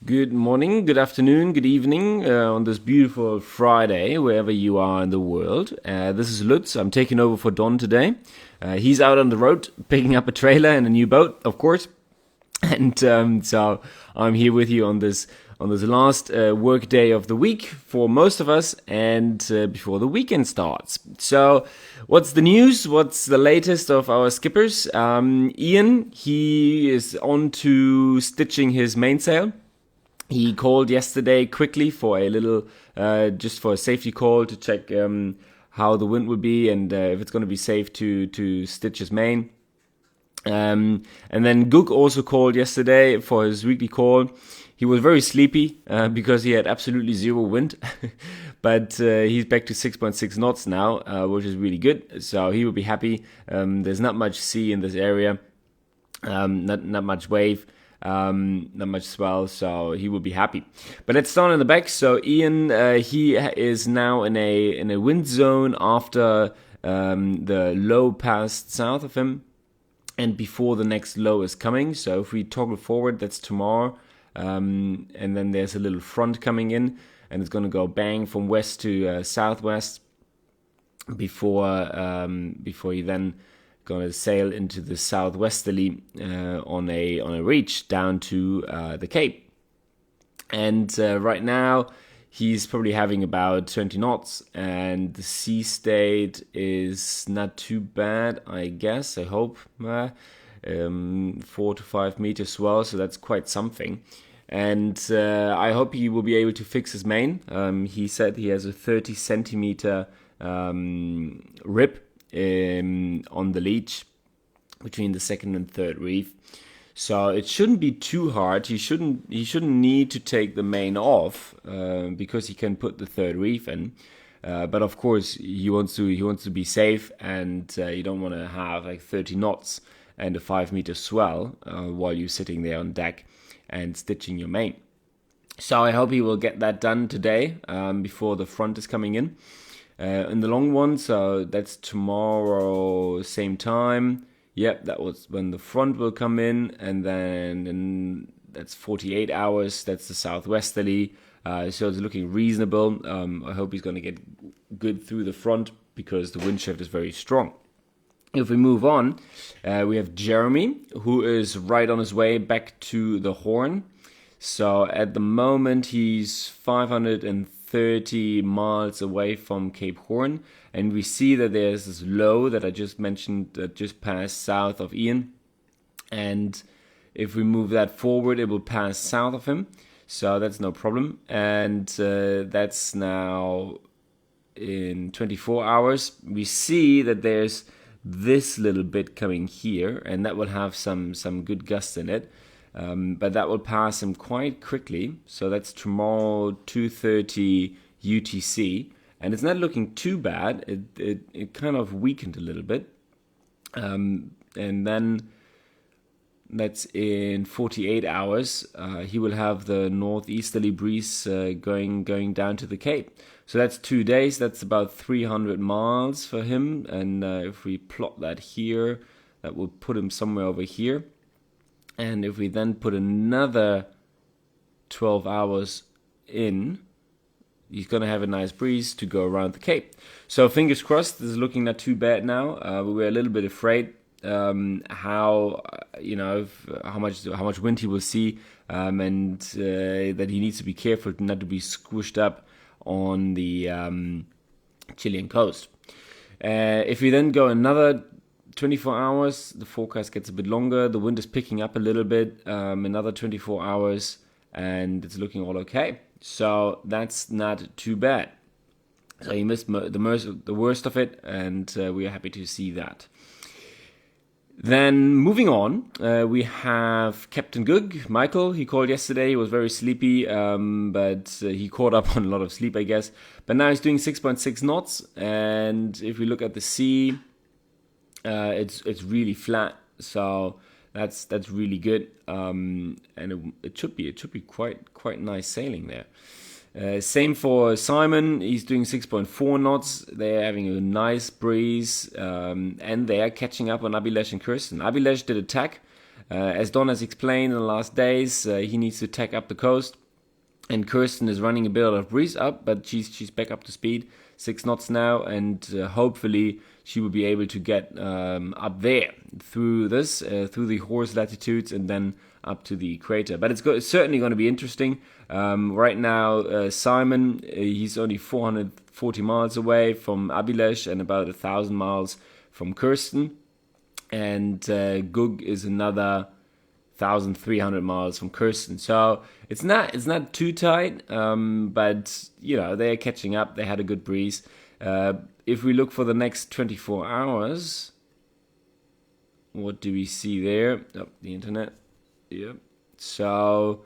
Good morning, good afternoon, good evening on this beautiful Friday, wherever you are in the world. This is Lutz. I'm taking over for Don today. He's out on the road picking up a trailer and a new boat, of course. And so I'm here with you on this last work day of the week for most of us, and before the weekend starts. So, what's the news? What's the latest of our skippers? Ian, he is on to stitching his mainsail. He called yesterday quickly for a little, just for a safety call to check how the wind will be and if it's going to be safe to stitch his main. And then Guk also called yesterday for his weekly call. He was very sleepy because he had absolutely zero wind, but he's back to 6.6 knots now, which is really good. So he will be happy. There's not much sea in this area, not much wave. Not much swell, so he will be happy. But let's start in the back. So Ian, he is now in a wind zone after the low passed south of him, and before the next low is coming. So if we toggle forward, that's tomorrow, and then there's a little front coming in, and it's going to go bang from west to southwest before he then going to sail into the southwesterly on a reach down to the Cape. And right now he's probably having about 20 knots, and the sea state is not too bad, I guess. I hope 4 to 5 meters swell, so that's quite something. And I hope he will be able to fix his main. He said he has a 30 centimeter rip on the leech between the second and third reef, so it shouldn't be too hard. He shouldn't need to take the main off because he can put the third reef in. But of course, he wants to be safe, and you don't want to have like 30 knots and a 5 meter swell while you're sitting there on deck and stitching your main. So I hope he will get that done today before the front is coming in. In the long one, so that's tomorrow, same time. Yep, that was when the front will come in, and then that's 48 hours. That's the southwesterly, so it's looking reasonable. I hope he's going to get good through the front because the wind shift is very strong. If we move on, we have Jeremy, who is right on his way back to the Horn. So at the moment, he's 530 miles away from Cape Horn, and we see that there's this low that I just mentioned that just passed south of Ian, and if we move that forward, it will pass south of him, so that's no problem. And that's now in 24 hours. We see that there's this little bit coming here, and that will have some good gusts in it. But that will pass him quite quickly. So that's tomorrow, 2:30 UTC, and it's not looking too bad. It kind of weakened a little bit, and then that's in 48 hours. He will have the northeasterly breeze going down to the Cape. So that's 2 days. That's about 300 miles for him. And if we plot that here, that will put him somewhere over here. And if we then put another 12 hours in, he's going to have a nice breeze to go around the Cape. So fingers crossed, this is looking not too bad now. We were a little bit afraid how much wind he will see, and that he needs to be careful not to be squished up on the Chilean coast. If we then go another 24 hours, the forecast gets a bit longer. The wind is picking up a little bit. Another 24 hours, and it's looking all okay. So that's not too bad. So he missed the worst of it, and we are happy to see that. Then moving on, we have Captain Gug, Michael. He called yesterday. He was very sleepy, but he caught up on a lot of sleep, I guess. But now he's doing 6.6 knots, and if we look at the sea, it's really flat, so that's really good, and it should be quite nice sailing there. Same for Simon. He's doing 6.4 knots. They're having a nice breeze, and they are catching up on Abilesh and Kirsten. Abilesh did attack, As Don has explained in the last days, he needs to tack up the coast. And Kirsten is running a bit of breeze up, but she's back up to speed, 6 knots now, and hopefully she will be able to get up there through the horse latitudes, and then up to the equator. But it's certainly going to be interesting. Right now, Simon, he's only 440 miles away from Abilesh and about 1,000 miles from Kirsten, and Gug is another 1,300 miles from Kirsten. So it's not too tight, but they're catching up. They had a good breeze. If we look for the next 24 hours, what do we see there? Oh, the internet. Yep. So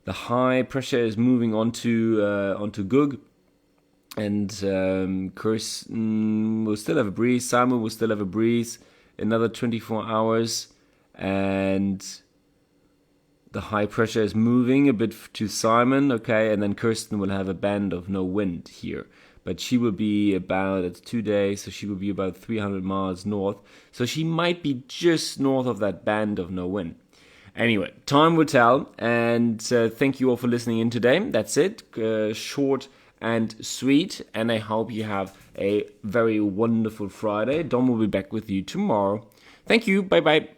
the high pressure is moving onto Gug, and Kirsten will still have a breeze. Simon will still have a breeze. Another 24 hours, and the high pressure is moving a bit to Simon, okay, and then Kirsten will have a band of no wind here. But she will be it's 2 days, so she will be about 300 miles north. So she might be just north of that band of no wind. Anyway, time will tell, and thank you all for listening in today. That's it, short and sweet, and I hope you have a very wonderful Friday. Dom will be back with you tomorrow. Thank you, bye-bye.